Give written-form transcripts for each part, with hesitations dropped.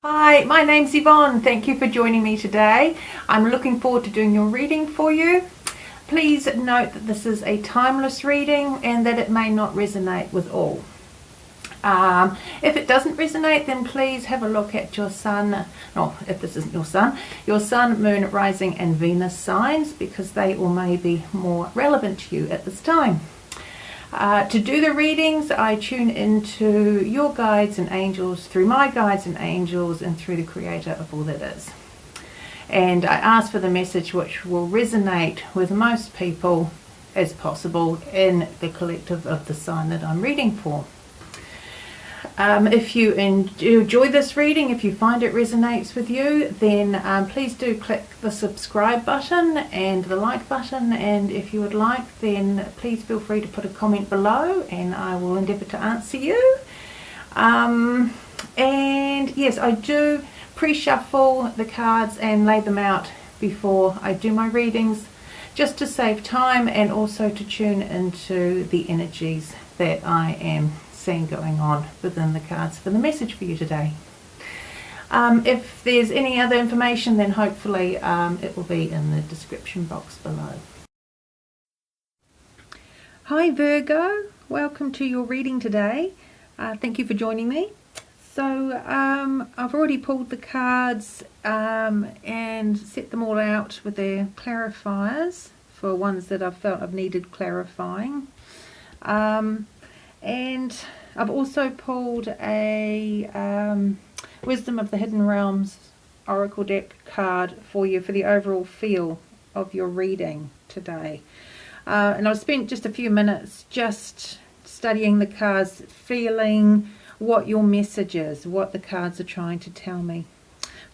Hi, my name's Yvonne. Thank you for joining me today. I'm looking forward to doing your reading for you. Please note that this is a timeless reading and that it may not resonate with all. If it doesn't resonate, then please have a look at your sun, or if this isn't your sun, moon, rising and Venus signs, because they all may be more relevant to you at this time. To do the readings, I tune into your guides and angels through my guides and angels and through the creator of all that is. And I ask for the message which will resonate with most people as possible in the collective of the sign that I'm reading for. If you enjoy this reading, if you find it resonates with you, then please do click the subscribe button and the like button, and if you would like, then please feel free to put a comment below and I will endeavour to answer you. And yes, I do pre-shuffle the cards and lay them out before I do my readings, just to save time and also to tune into the energies that I am seeing going on within the cards for the message for you today. If there's any other information, then hopefully it will be in the description box below. Hi Virgo, welcome to your reading today. Thank you for joining me. So I've already pulled the cards and set them all out with their clarifiers for ones that I've felt I've needed clarifying. And I've also pulled a Wisdom of the Hidden Realms Oracle deck card for you for the overall feel of your reading today. And I've spent just a few minutes just studying the cards, feeling what your message is, what the cards are trying to tell me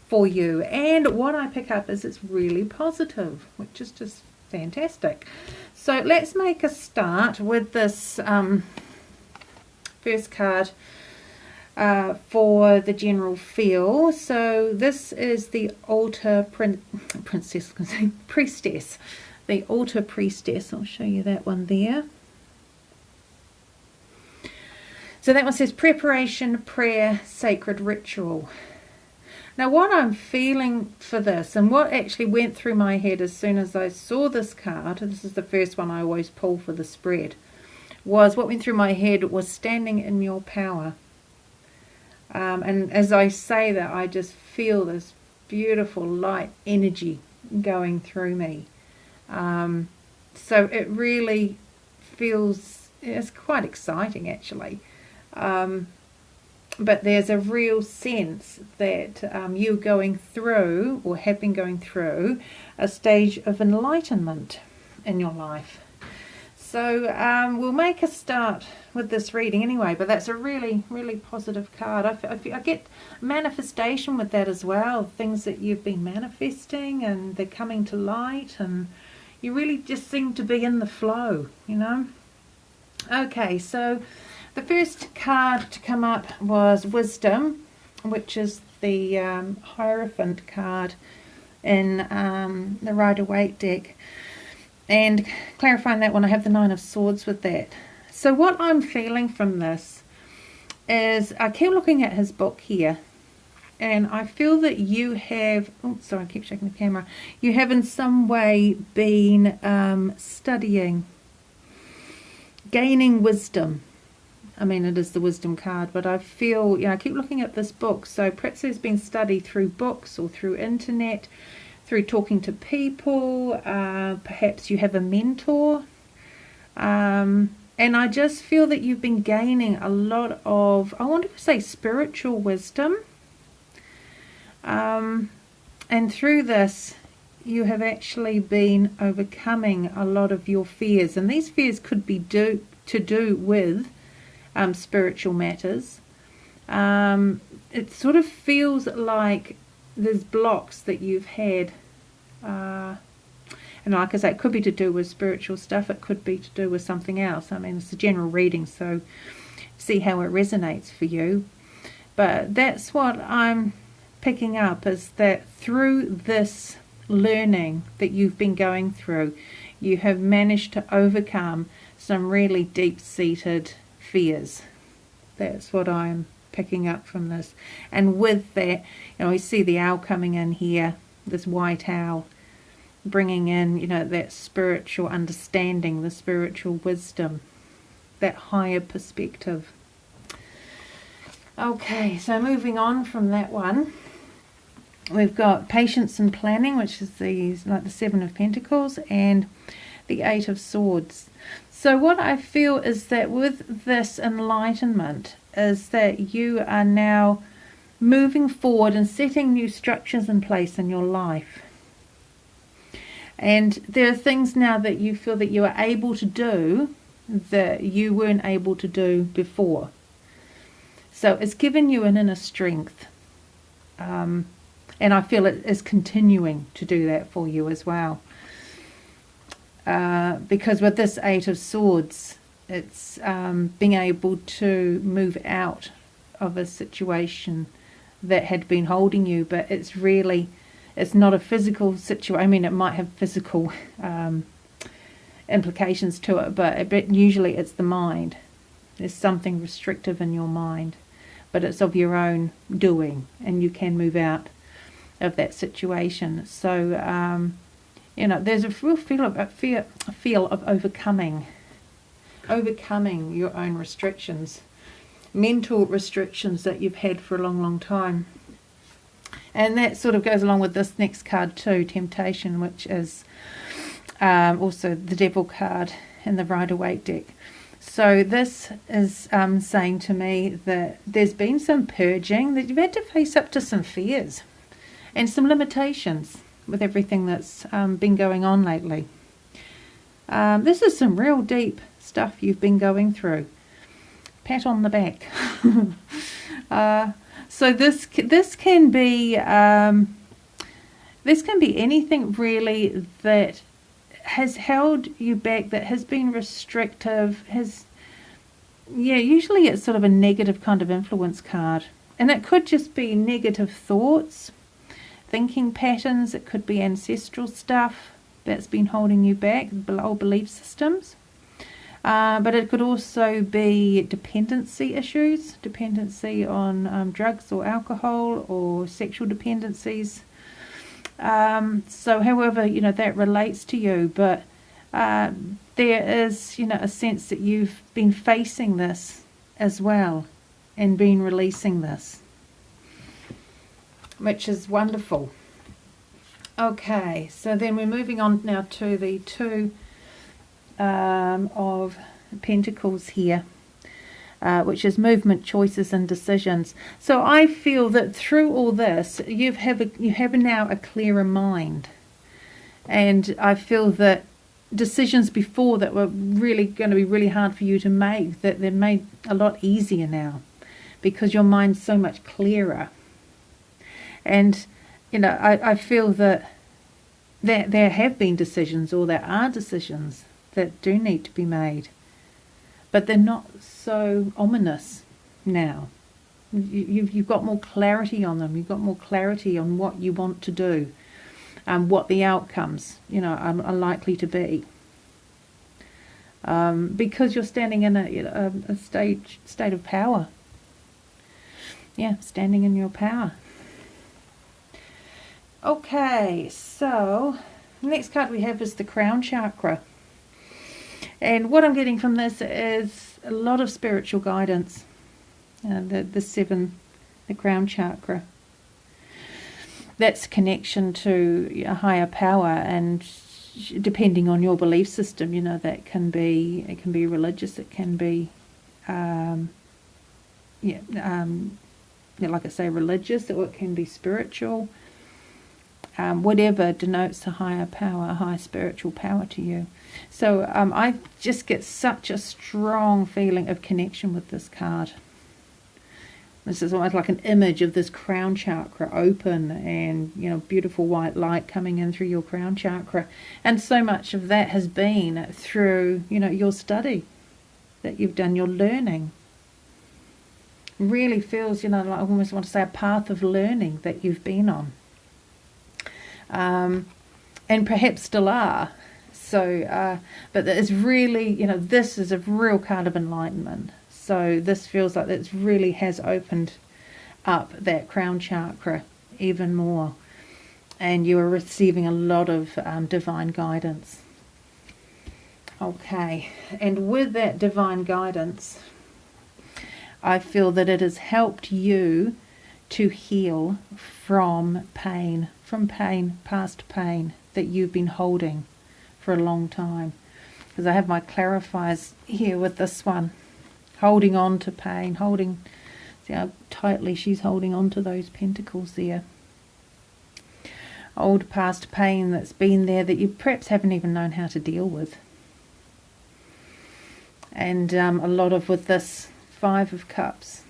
for you. And what I pick up is it's really positive, which is just fantastic. So let's make a start with this first card for the general feel. So this is the Altar Priestess. The Altar Priestess. I'll show you that one there. So that one says preparation, prayer, sacred ritual. Now what I'm feeling for this, and what actually went through my head as soon as I saw this card, this is the first one I always pull for the spread, was what went through my head was standing in your power. And as I say that, I just feel this beautiful light energy going through me. So it really feels, it's quite exciting actually. But there's a real sense that you're going through, or have been going through, a stage of enlightenment in your life. So we'll make a start with this reading anyway, but that's a really, really positive card. I get manifestation with that as well, things that you've been manifesting and they're coming to light, and you really just seem to be in the flow, you know. Okay, so the first card to come up was Wisdom, which is the Hierophant card in the Rider-Waite deck. And clarifying that one, I have the Nine of Swords with that. So what I'm feeling from this is, I keep looking at his book here, and I feel that you have, oh sorry, I keep shaking the camera, you have in some way been studying, gaining wisdom. I mean, it is the Wisdom card, but I feel, you know, I keep looking at this book, so perhaps there's been study through books or through internet, through talking to people, perhaps you have a mentor, and I just feel that you've been gaining a lot of, I want to say, spiritual wisdom, and through this you have actually been overcoming a lot of your fears, and these fears could be to do with spiritual matters. It sort of feels like there's blocks that you've had, and like I say, it could be to do with spiritual stuff, it could be to do with something else. I mean, it's a general reading, so see how it resonates for you. But that's what I'm picking up, is that through this learning that you've been going through, you have managed to overcome some really deep-seated fears. That's what I'm picking up from this. And with that, we see the owl coming in here, this white owl, bringing in, that spiritual understanding, the spiritual wisdom, that higher perspective. Okay, so moving on from that one, we've got patience and planning, which is the Seven of Pentacles, and the Eight of Swords. So what I feel is that with this enlightenment is that you are now moving forward and setting new structures in place in your life. And there are things now that you feel that you are able to do that you weren't able to do before. So it's given you an inner strength. And I feel it is continuing to do that for you as well. Because with this Eight of Swords, it's being able to move out of a situation that had been holding you, but it's not a physical situation. I mean, it might have physical implications to it, but usually it's the mind. There's something restrictive in your mind, but it's of your own doing, and you can move out of that situation. So, there's a real feel of overcoming your own restrictions, mental restrictions that you've had for a long, long time. And that sort of goes along with this next card too, Temptation, which is also the Devil card in the Rider-Waite deck. So this is saying to me that there's been some purging, that you've had to face up to some fears and some limitations with everything that's been going on lately. This is some real deep stuff you've been going through. Pat on the back. So this can be anything really that has held you back, that has been restrictive, usually it's sort of a negative kind of influence card. And it could just be negative thoughts, thinking patterns, it could be ancestral stuff that's been holding you back, old belief systems. But it could also be dependency issues, dependency on drugs or alcohol or sexual dependencies. So however, that relates to you, but there is, a sense that you've been facing this as well and been releasing this, which is wonderful. Okay, so then we're moving on now to the Two of Pentacles here, which is movement, choices and decisions. So I feel that through all this you have now a clearer mind, and I feel that decisions before that were really going to be really hard for you to make, that they're made a lot easier now because your mind's so much clearer. And I feel that there have been decisions, or there are decisions that do need to be made, but they're not so ominous now. You've got more clarity on them. You've got more clarity on what you want to do, and what the outcomes are likely to be, because you're standing in a state of power. Standing in your power. Okay, so the next card we have is the Crown Chakra. And what I'm getting from this is a lot of spiritual guidance. The Crown Chakra. That's connection to a higher power, and depending on your belief system, that it can be religious, it can be, like I say, religious, or it can be spiritual. Whatever denotes a higher power, a high spiritual power to you. So I just get such a strong feeling of connection with this card. This is almost like an image of this crown chakra open, and beautiful white light coming in through your crown chakra. And so much of that has been through your study that you've done, your learning. Really feels I almost want to say a path of learning that you've been on. And perhaps still are. So, but it's really, this is a real card of enlightenment. So this feels like it really has opened up that crown chakra even more, and you are receiving a lot of divine guidance. Okay, and with that divine guidance, I feel that it has helped you to heal from pain, past pain that you've been holding for a long time. Because I have my clarifiers here with this one, holding on to pain, see how tightly she's holding on to those pentacles there. Old past pain that's been there that you perhaps haven't even known how to deal with. And a lot of with this Five of Cups.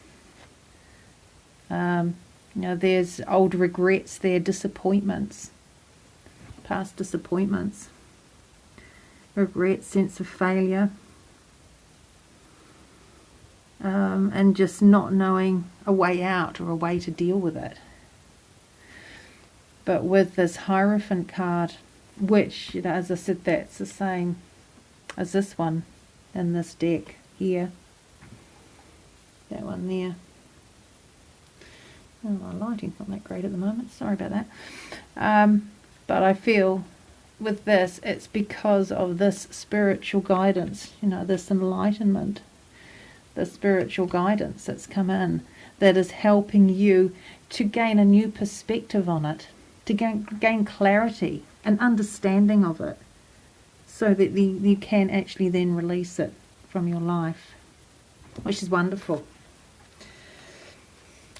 There's old regrets there, disappointments, past disappointments, regret, sense of failure, and just not knowing a way out or a way to deal with it. But with this Hierophant card, which, as I said, that's the same as this one in this deck here. That one there. Oh, my lighting's not that great at the moment. Sorry about that. But I feel with this, it's because of this spiritual guidance, this enlightenment, the spiritual guidance that's come in that is helping you to gain a new perspective on it, to gain clarity and understanding of it, so that you can actually then release it from your life, which is wonderful.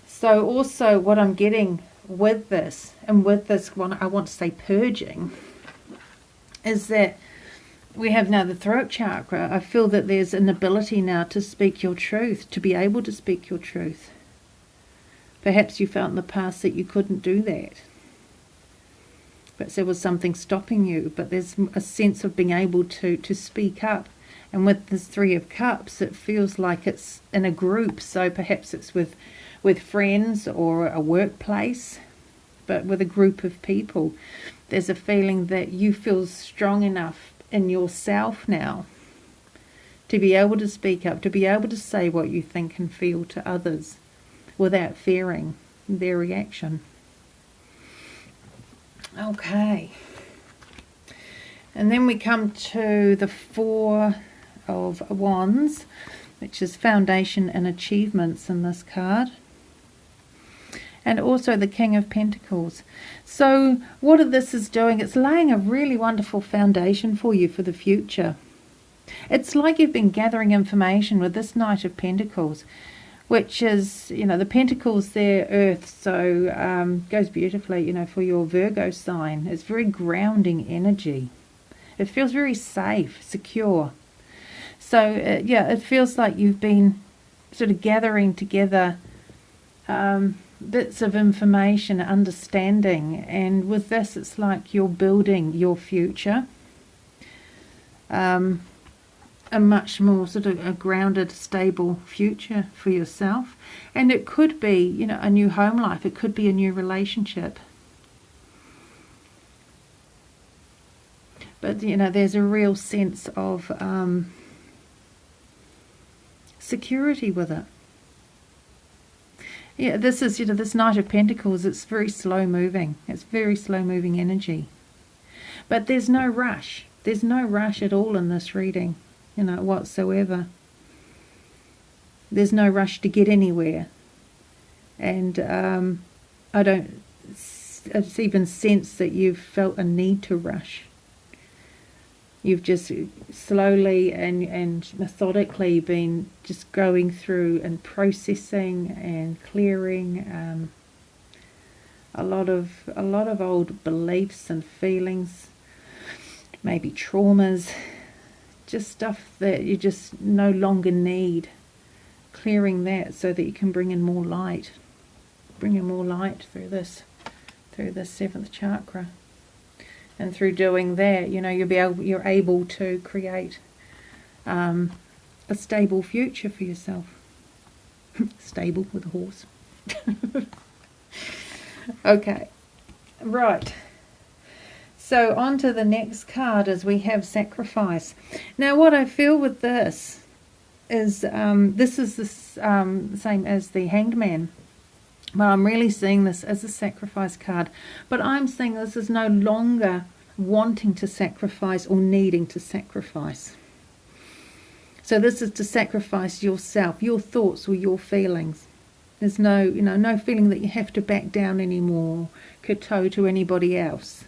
So also what I'm getting with this, and with this one I want to say purging, is that we have now the throat chakra. I feel that there's an ability now to speak your truth, to be able to speak your truth. Perhaps you felt in the past that you couldn't do that. Perhaps there was something stopping you, but there's a sense of being able to speak up. And with this Three of Cups, it feels like it's in a group, so perhaps it's with friends or a workplace, but with a group of people. There's a feeling that you feel strong enough in yourself now to be able to speak up, to be able to say what you think and feel to others without fearing their reaction. Okay. And then we come to the Four of Wands, which is foundation and achievements in this card. And also the King of Pentacles. So what this is doing, it's laying a really wonderful foundation for you for the future. It's like you've been gathering information with this Knight of Pentacles, which is, the Pentacles there, Earth, so goes beautifully, for your Virgo sign. It's very grounding energy. It feels very safe, secure. So, it feels like you've been sort of gathering together bits of information, understanding, and with this it's like you're building your future, a much more sort of a grounded, stable future for yourself. And it could be, a new home life, it could be a new relationship, but there's a real sense of security with it. Yeah, this is, this Knight of Pentacles, it's very slow moving. It's very slow moving energy. But there's no rush. There's no rush at all in this reading, whatsoever. There's no rush to get anywhere. And I don't even sense that you've felt a need to rush. You've just slowly and methodically been just going through and processing and clearing a lot of old beliefs and feelings, maybe traumas, just stuff that you just no longer need. Clearing that so that you can bring in more light, through this seventh chakra. And through doing that, you're able to create a stable future for yourself. Stable with a horse. Okay, right. So on to the next card as we have Sacrifice. Now what I feel with this is this is the same as the Hanged Man. But I'm really seeing this as a sacrifice card. But I'm seeing this as no longer wanting to sacrifice or needing to sacrifice. So this is to sacrifice yourself, your thoughts or your feelings. There's no, no feeling that you have to back down anymore, kowtow to anybody else.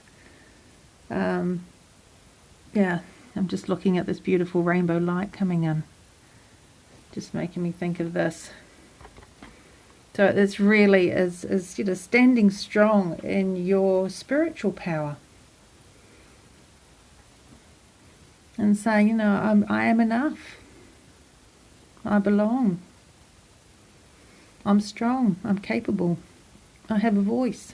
Yeah, I'm just looking at this beautiful rainbow light coming in. Just making me think of this. So it's really is standing strong in your spiritual power. And saying, I am enough. I belong. I'm strong. I'm capable. I have a voice.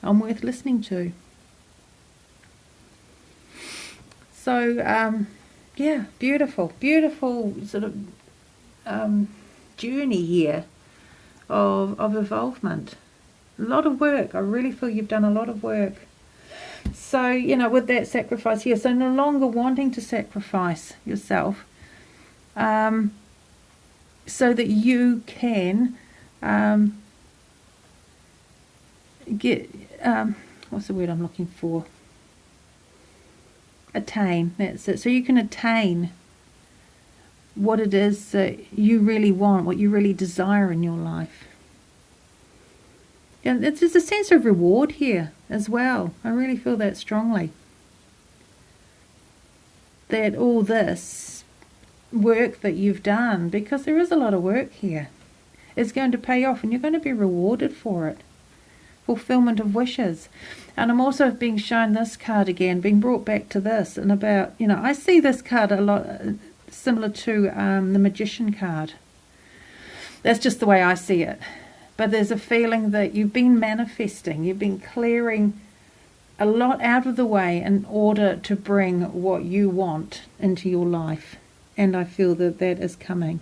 I'm worth listening to. So, yeah, beautiful sort of journey here of involvement. A lot of work. I really feel you've done a lot of work. So, with that sacrifice here, so no longer wanting to sacrifice yourself, so that you can get, what's the word I'm looking for? Attain, that's it. So you can attain what it is that you really want, what you really desire in your life. And there's a sense of reward here as well. I really feel that strongly. That all this work that you've done, because there is a lot of work here, is going to pay off and you're going to be rewarded for it. Fulfillment of wishes. And I'm also being shown this card again, being brought back to this, and about, I see this card a lot similar to the Magician card. That's just the way I see it. But there's a feeling that you've been manifesting, you've been clearing a lot out of the way in order to bring what you want into your life. And I feel that that is coming.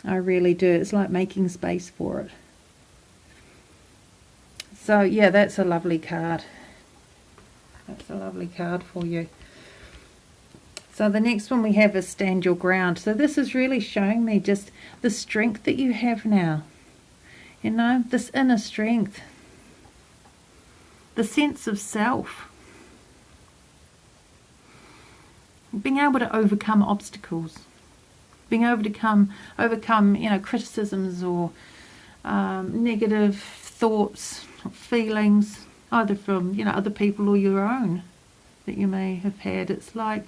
I really do. It's like making space for it. So, yeah, that's a lovely card. That's a lovely card for you. So the next one we have is Stand Your Ground. So this is really showing me just the strength that you have now. This inner strength. The sense of self. Being able to overcome obstacles. Being able to overcome criticisms or negative thoughts, feelings, either from, other people or your own that you may have had. It's like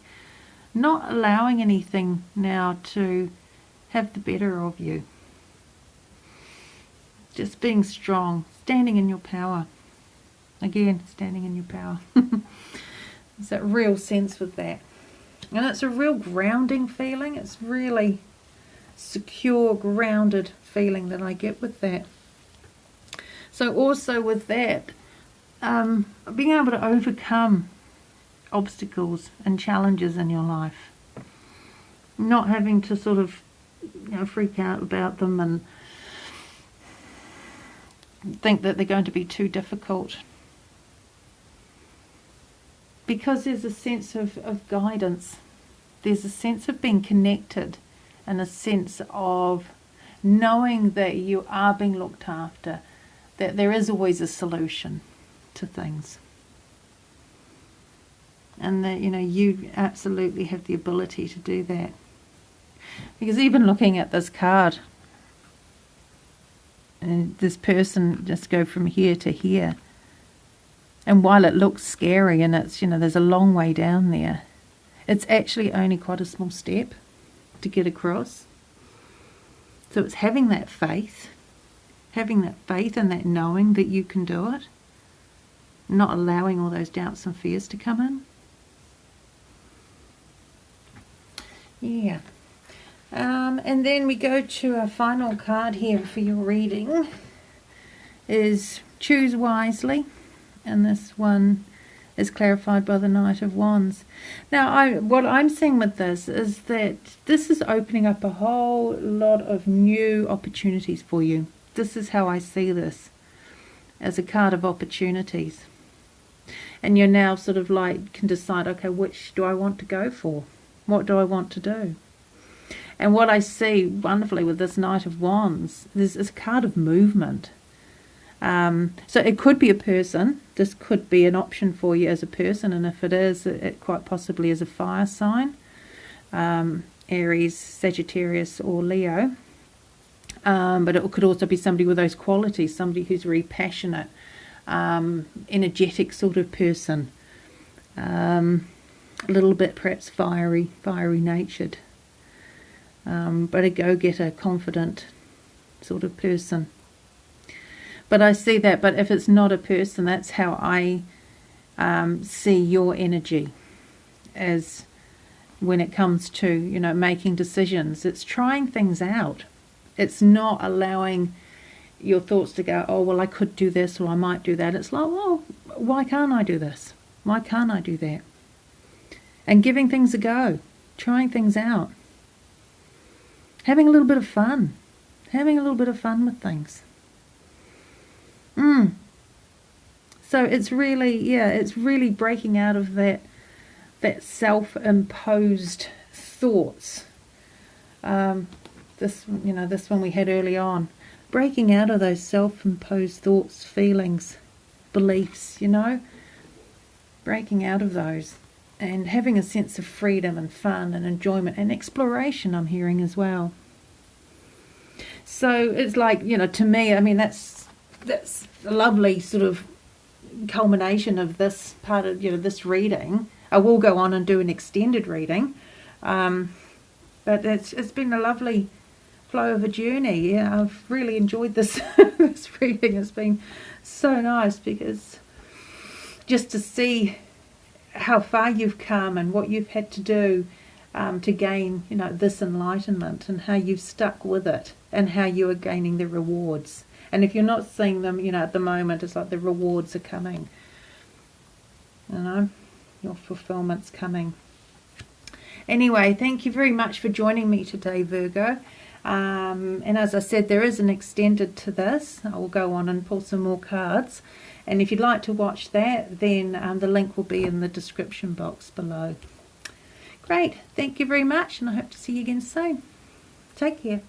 not allowing anything now to have the better of you. Just being strong, standing in your power. Again, standing in your power. There's that real sense with that. And it's a real grounding feeling. It's really secure, grounded feeling that I get with that. So also with that, being able to overcome obstacles and challenges in your life. Not having to sort of freak out about them and think that they're going to be too difficult. Because there's a sense of guidance. There's a sense of being connected and a sense of knowing that you are being looked after, that there is always a solution to things. And that, you absolutely have the ability to do that. Because even looking at this card, and this person just go from here to here, and while it looks scary and it's, there's a long way down there, it's actually only quite a small step to get across. So it's having that faith and that knowing that you can do it, not allowing all those doubts and fears to come in. Yeah. And then we go to our final card here for your reading is Choose Wisely. And this one is clarified by the Knight of Wands. Now, what I'm seeing with this is that this is opening up a whole lot of new opportunities for you. This is how I see this, as a card of opportunities. And you're now sort of like can decide, okay, which do I want to go for? What do I want to do? And what I see wonderfully with this Knight of Wands, this is a card of movement. So it could be a person. This could be an option for you as a person, and if it is, it quite possibly is a fire sign. Aries, Sagittarius or Leo. But it could also be somebody with those qualities, somebody who's very passionate, energetic sort of person. A little bit perhaps fiery natured. But a go-getter, confident sort of person. But I see that, but if it's not a person, that's how I see your energy, as when it comes to, you know, making decisions. It's trying things out. It's not allowing your thoughts to go, oh, well, I could do this or I might do that. It's like, well, why can't I do this? Why can't I do that? And giving things a go, trying things out. Having a little bit of fun. Having a little bit of fun with things. So it's really, yeah, it's really breaking out of that self-imposed thoughts. This one we had early on. Breaking out of those self-imposed thoughts, feelings, beliefs, you know. Breaking out of those. And having a sense of freedom and fun and enjoyment and exploration, I'm hearing as well. So it's like, you know, to me, I mean, that's a lovely sort of culmination of this part of, you know, this reading. I will go on and do an extended reading, but it's been a lovely flow of a journey. Yeah, I've really enjoyed this this reading. It's been so nice, because just to see how far you've come and what you've had to do to gain, you know, this enlightenment, and how you've stuck with it, and how you are gaining the rewards. And if you're not seeing them, you know, at the moment, it's like the rewards are coming. You know, your fulfillment's coming. Anyway, thank you very much for joining me today, Virgo. And as I said, there is an extended to this. I will go on and pull some more cards. And if you'd like to watch that, then the link will be in the description box below. Great. Thank you very much, and I hope to see you again soon. Take care.